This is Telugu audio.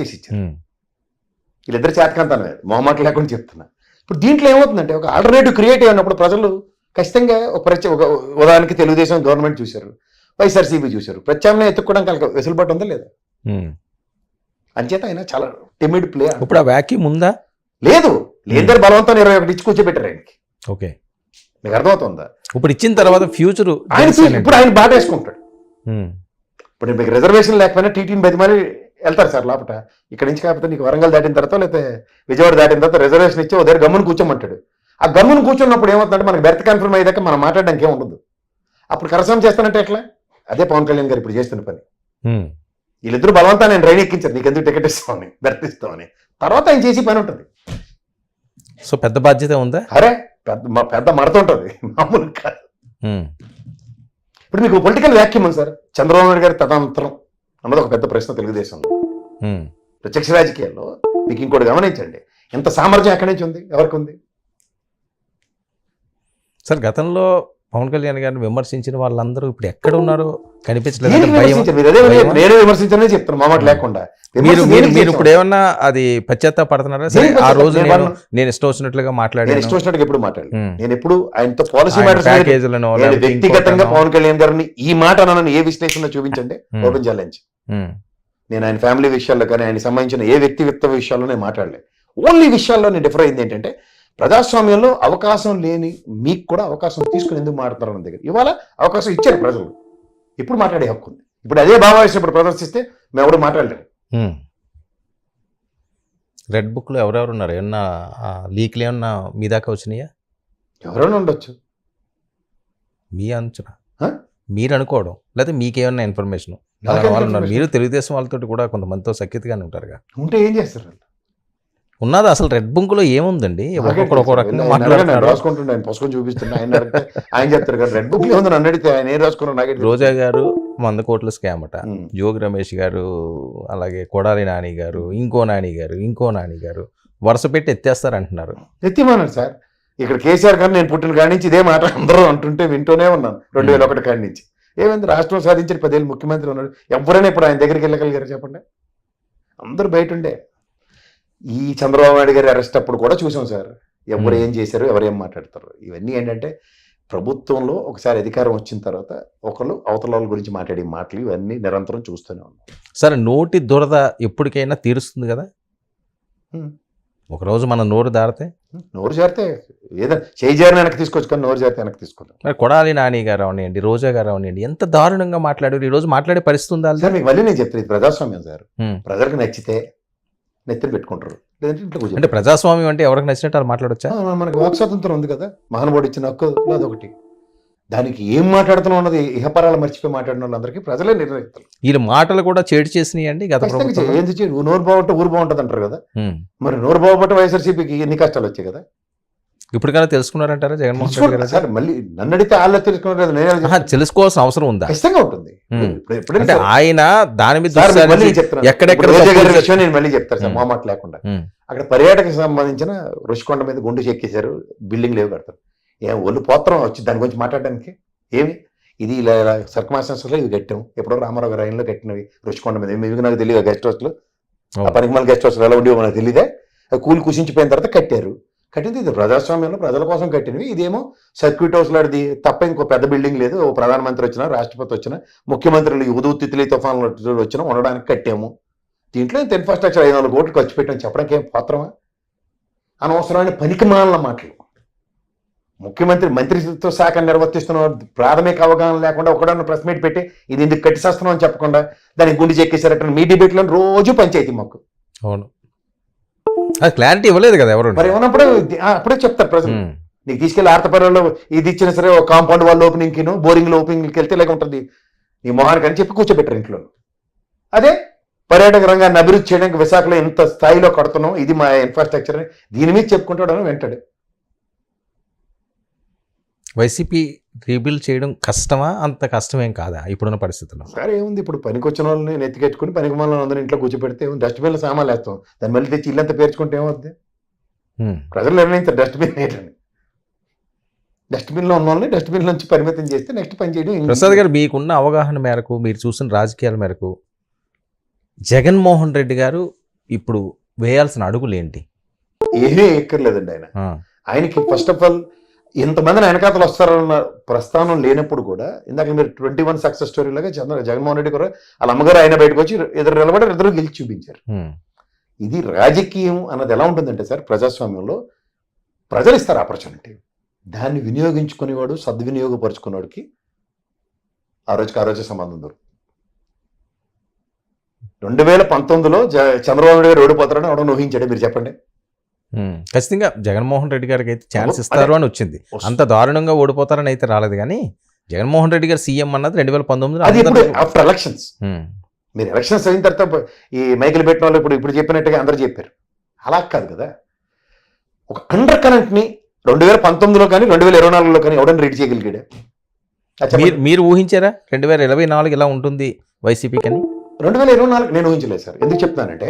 చేసి ఇచ్చారు. వీళ్ళిద్దరు చేతకంతాను మొహమాట లేకుండా చెప్తున్నా. ఇప్పుడు దీంట్లో ఏమవుతుందంటే ఒక ఆల్టర్నేటివ్ క్రియేటివ్ అన్నప్పుడు ప్రజలు ఖచ్చితంగా ఒక ఉదాహరణకి తెలుగుదేశం గవర్నమెంట్ చూశారు, వైఎస్ఆర్సీపీ చూశారు, ప్రత్యామ్నాయం ఎత్తుక్కోవడానికి వాళ్ళకి వెసులుబాటు ఉందా లేదా? అంచేత ఆయన చాలా టిమిడ్ ప్లే. ఇప్పుడు ఆ వ్యాక్యూమ్ ఉందా? లేదు, లేదంటే బలవంతం 21 ఇచ్చి కూర్చోబెట్టారు ఆయనకి. ఓకే, మీకు అర్థమవుతుందా? ఇప్పుడు ఇచ్చిన తర్వాత ఫ్యూచర్ ఇప్పుడు ఆయన బాట వేసుకుంటాడు. ఇప్పుడు మీకు రిజర్వేషన్ లేకపోయినా టీటీని బతిమాలి వెళ్తారు సార్ లోపల. ఇక్కడ నుంచి కాకపోతే నీకు వరంగల్ దాటిన తర్వాత లేకపోతే విజయవాడ దాటిన తర్వాత రిజర్వేషన్ ఇచ్చి ఓ దగ్గర గమ్మును కూర్చోమంటాడు. ఆ గమ్మును కూర్చున్నప్పుడు ఏమవుతుందంటే మనకు బెర్త్ కన్ఫర్మ్ అయ్యాక మనం మాట్లాడడానికి ఏం ఉండదు. అప్పుడు కరసం చేస్తానంటే ఎట్లా? అదే పవన్ కళ్యాణ్ గారు ఇప్పుడు చేస్తున్న పని. వీళ్ళిద్దరు బలవంతా నేను ట్రైన్ ఎక్కించారు, నీకు ఎందుకు టికెట్ ఇస్తామని, బెర్త్ ఇస్తామని. తర్వాత ఆయన చేసి పని ఉంటుంది. సో పెద్ద బాధ్యత ఉందా? అరే పెద్ద మడత ఉంటుంది, మామూలు కాదు. ఇప్పుడు మీకు పొలిటికల్ వ్యాక్యూమ్ ఉంది సార్. చంద్రబాబు నాయుడు గారి తదనంతరం అన్నది ఒక పెద్ద ప్రశ్న తెలుగుదేశంలో. ప్రత్యక్ష రాజకీయాల్లో మీకు ఇంకోటి గమనించండి, ఎంత సామర్థ్యం ఎక్కడి నుంచి ఉంది, ఎవరికి ఉంది? సార్ గతంలో పవన్ కళ్యాణ్ గారిని విమర్శించిన వాళ్ళందరూ ఇప్పుడు ఎక్కడ ఉన్నారో కనిపించలేదు. నేనే విమర్శించానని చెప్తాను మాట లేకుండా. మీరు ఇప్పుడు ఏమన్నా అది పశ్చాత్తాపడుతున్నారా? సరే, ఆ రోజు నేను ఇష్టం వచ్చినట్లుగా మాట్లాడాను, ఇష్టం వచ్చినట్టుగా ఎప్పుడు మాట్లాడాను. నేను ఎప్పుడు ఆయనతో పాలసీ ప్యాకేజీలను వ్యక్తిగతంగా పవన్ కళ్యాణ్ గారిని ఈ మాట నన్ను ఏ విశ్లేషణ చూపించండి, ఓపెన్ ఛాలెంజ్. నేను ఆయన ఫ్యామిలీ విషయాల్లో కానీ ఆయన సంబంధించిన ఏ వ్యక్తిగత విషయాల్లో నేను మాట్లాడలేదు. ఓన్లీ విషయాల్లో నేను డిఫర్ అయింది ఏంటంటే, ప్రజాస్వామ్యంలో అవకాశం లేని మీకు కూడా అవకాశం తీసుకుని ఎందుకు మాట్లాడతారు అన్న దగ్గర. ఇవాళ అవకాశం ఇచ్చారు ప్రజలు, ఇప్పుడు మాట్లాడే హక్కు ఉంది. ఇప్పుడు అదే భావావేశం ఇప్పుడు ప్రదర్శిస్తే మేము ఎవరు మాట్లాడలేము. రెడ్ బుక్ లో ఎవరెవరు ఉన్నారు? ఏమన్నా లీక్లు ఏమన్నా మీ దాకా వచ్చినాయా? ఎవరైనా ఉండొచ్చు, మీ అంచనా, మీరు అనుకోవడం, లేదా మీకేమన్నా ఇన్ఫర్మేషన్ వాళ్ళు ఉన్నారు? మీరు తెలుగుదేశం వాళ్ళతో కూడా కొంతమందితో సఖ్యతగానే ఉంటారుగా, ఉంటే ఏం చేస్తారు? ఉన్నది అసలు రెడ్ బుక్ లో ఏముందండి? ఒక్కొక్కరు ఒక్కో రకంగా రాసుకుంటుండే, ఆయన పుస్తకం చూపిస్తుండే, ఆయన చెప్తారు కదా రెడ్ బుక్ ఏముంది నన్ను అడిగితే ఆయన ఏం రాసుకున్నారు? రోజా గారు 100 కోట్ల స్కామ్ అట, జోగి రమేష్ గారు, అలాగే కొడాలి నాని గారు, ఇంకో నాని గారు వరుస పెట్టి ఎత్తేస్తారంటున్నారు. ఎత్తిమన్నారు సార్. ఇక్కడ కేసీఆర్ గారు నేను పుట్టిన కాడి నుంచి ఇదే మాట అందరూ అంటుంటే వింటూనే ఉన్నాను. 2001 కాడి నుంచి ఏమైంది? రాష్ట్రం సాధించిన 10 ఏళ్ళు ముఖ్యమంత్రి ఉన్నాడు. ఎవరైనా ఇప్పుడు ఆయన దగ్గరికి వెళ్ళగలిగారు చెప్పండి? అందరూ బయట ఉండే. ఈ చంద్రబాబు నాయుడు గారి అరెస్ట్ అప్పుడు కూడా చూసాం సార్, ఎవరు ఏం చేశారు, ఎవరేం మాట్లాడతారు. ఇవన్నీ ఏంటంటే ప్రభుత్వంలో ఒకసారి అధికారం వచ్చిన తర్వాత ఒకళ్ళు అవతల వాళ్ళ గురించి మాట్లాడే మాటలు ఇవన్నీ నిరంతరం చూస్తూనే ఉన్నాం. సరే, నోటి దురద ఎప్పటికైనా తీరుస్తుంది కదా. ఒకరోజు మన నోరు జారితే ఏదైనా చేయి జారిన వెనక్కి తీసుకోవచ్చు, కానీ నోరు జారితే వెనక్కి తీసుకోవాలి. మరి కొడాలి నాని గారు అవనివ్వండి, రోజా గారు అవనివ్వండి, ఎంత దారుణంగా మాట్లాడారు. ఈ రోజు మాట్లాడే పరిస్థితి ఉందా సార్? మీకు మళ్ళీ నేను చెప్తాను, ఇది ప్రజాస్వామ్యం సార్. ప్రజలకు నచ్చితే నెత్తిని పెట్టుకుంటారు, లేదంటే ఇంట్లో. అంటే ప్రజాస్వామ్యం అంటే ఎవరికి నచ్చినట్టు అలా మాట్లాడొచ్చా? మనకి వాక్ స్వాతంత్రం ఉంది కదా, మహానుభావుడు ఇచ్చిన హక్కు అదొకటి. దానికి ఏం మాట్లాడుతున్నాం అన్నది ఇహపరాలు మర్చిపోయి మాట్లాడిన వాళ్ళందరికీ ప్రజలే నిర్ణయిస్తారు. వీళ్ళ మాటలు కూడా చేటు చేసినాయి అండి గత ప్రభుత్వం. ఏంది నోరు బాగుంటే ఊరు బాగుంటుంది అంటారు కదా, మరి నోరు బాగుపట్టే వైఎస్ఆర్సీపీకి ఎన్ని కష్టాలు వచ్చాయి కదా. ఇప్పటికైనా తెలుసుకున్నారంటారా జగన్మోహన్ రెడ్డి గారు? సార్ మళ్ళీ నన్ను అడిగితే వాళ్ళు తెలుసుకున్నారు, నేను తెలుసుకోవాల్సిన అవసరం ఉందా? ఖచ్చితంగా ఉంటుంది. అంటే ఆయన దాని మీద ఎక్కడెక్కడ విషయం నేను మళ్ళీ చెప్తాను సార్, మొహమాట లేకుండా. అక్కడ పర్యాటక సంబంధించిన రుషికొండ మీద గుండు చెక్కేశారు, బిల్డింగ్ లేవు కడతారు. ఏం ఒళ్ళు పోత్రం వచ్చి దాని గురించి మాట్లాడడానికి ఏమి? ఇది ఇలా సర్కమాస్టెన్స్లో ఇవి కట్టాం, ఎప్పుడో రామారావు గారు ఆయనలో కట్టినవి రుషికొండ మీద. ఇవి నాకు తెలియదు, గెస్ట్ హౌస్లు, ఆ పనికిమాల గెస్ట్ హౌస్లు ఎలా ఉండేవో మనకు తెలియదే. కూలి కుసించిపోయిన తర్వాత కట్టారు. కట్టింది ఇది ప్రజాస్వామ్యంలో ప్రజల కోసం కట్టినవి. ఇదేమో సర్క్యూట్ హౌస్ లాంటిది తప్ప ఇంకో పెద్ద బిల్డింగ్ లేదు. ఓ ప్రధానమంత్రి వచ్చినా, రాష్ట్రపతి వచ్చినా, ముఖ్యమంత్రులు ఉదూతిత్తులు తుఫాన్లు వచ్చినా ఉండడానికి కట్టాము. దీంట్లో ఇంత ఇన్ఫ్రాస్ట్రక్చర్ 500 కోట్లు ఖర్చు పెట్టామని చెప్పడానికి ఏం పాత్రమా? అనవసరమైన పనికిమాలిన మాటలు. ముఖ్యమంత్రి మంత్రిత్వ శాఖ నిర్వర్తిస్తున్న ప్రాథమిక అవగాహన లేకుండా ఒకడన్న ప్రెస్ మీట్ పెట్టి ఇది ఎందుకు కట్టిసేస్తున్నాం అని చెప్పకుండా దానికి గుండె చెక్కేశారట. మీ డిబేట్లో రోజు పంచాయతీ మాకు. అవును, అది క్లారిటీ ఇవ్వలేదు కదా ఎవరు. మరి ఉన్నప్పుడు అప్పుడే చెప్తారు ప్రజలు. నీకు తీసుకెళ్ళి ఆర్తపర్యంలో ఇది ఇచ్చినా సరే ఒక కాంపౌండ్ వాళ్ళ ఓపెనింగ్కి బోరింగ్లో ఓపెనింగ్కి వెళ్తే ఇలాగ ఉంటుంది నీ మొహానికి అని చెప్పి కూర్చోబెట్టారు ఇంట్లో. అదే పర్యాటక రంగాన్ని అభివృద్ధి చేయడానికి విశాఖలో ఎంత స్థాయిలో కడుతున్నాం, ఇది మా ఇన్ఫ్రాస్ట్రక్చర్ అని దీని మీద చెప్పుకుంటాడని వెంటాడు. వైసీపీ రీబిల్డ్ చేయడం కష్టమా? అంత కష్టమేం కాదా ఇప్పుడున్న పరిస్థితుల్లో? సరే ఏముంది, ఇప్పుడు పనికొచ్చిన వాళ్ళని నెత్తికెట్టుకుని పనికి మళ్ళీ అందరూ ఇంట్లో కూర్చోబెడితే డస్ట్బిన్లో సామాన్లు వేస్తాం, దాన్ని మళ్ళీ తెచ్చి ఇల్లంతా పేర్చుకుంటే ఏమవుద్ది? ప్రజలు నిర్ణయించారు డస్ట్బిన్ ఏంటని. డస్ట్బిన్లో ఉన్న వాళ్ళని డస్ట్బిన్ నుంచి పరిమితం చేస్తే నెక్స్ట్ పని చేయడం. ప్రసాద్ గారు, మీకున్న అవగాహన మేరకు, మీరు చూసిన రాజకీయాల మేరకు జగన్మోహన్ రెడ్డి గారు ఇప్పుడు వేయాల్సిన అడుగులు ఏంటి? ఏమీ ఎక్కర్లేదండి ఆయన. ఆ, ఆయనకి ఫస్ట్ ఆఫ్ ఆల్ ఇంతమందిని వెనకాతలు వస్తారన్న ప్రస్థానం లేనప్పుడు కూడా ఇందాక మీరు 21 సక్సెస్ స్టోరీ లాగా జగన్మోహన్ రెడ్డి కూడా వాళ్ళ అమ్మగారు ఆయన బయటకు వచ్చి ఎదురు నిలబడి ఇద్దరు గెలిచి చూపించారు. ఉమ్, ఇది రాజకీయం అన్నది ఎలా ఉంటుందంటే సార్, ప్రజాస్వామ్యంలో ప్రజలు ఇస్తారు ఆపర్చునిటీ, దాన్ని వినియోగించుకునేవాడు సద్వినియోగపరుచుకునేవాడికి ఆ రోజు సంబంధం దొరుకుతుంది. 2019లో చంద్రబాబు నాయుడు గారు ఓడిపోతారని ఎవడో ఊహించాడే మీరు చెప్పండి. ఖచ్చితంగా జగన్మోహన్ రెడ్డి గారికి అయితే ఛాన్స్ ఇస్తారు అని వచ్చింది. అంత దారుణంగా ఓడిపోతారని అయితే రాలేదు. కానీ జగన్మోహన్ రెడ్డి గారు సీఎం అన్నది 2019 అది ఇప్పుడు ఆఫ్టర్ ఎలక్షన్స్. మీరు ఎలక్షన్స్ అయిన తర్వాత ఈ మైకిల్ పెట్టిన వాళ్ళు ఇప్పుడు చెప్పినట్టుగా అందరూ చెప్పారు. అలా కాదు కదా, ఒక అండర్ కరెంట్ ని 2019లో కానీ 2024లో కానీ ఎవడని రీడ్ చేయగలిగాడు? మీరు ఊహించారా 2024 ఇలా ఉంటుంది వైసీపీకి అని? 2024 నేను ఊహించలేదు సార్. ఎందుకు చెప్తున్నానంటే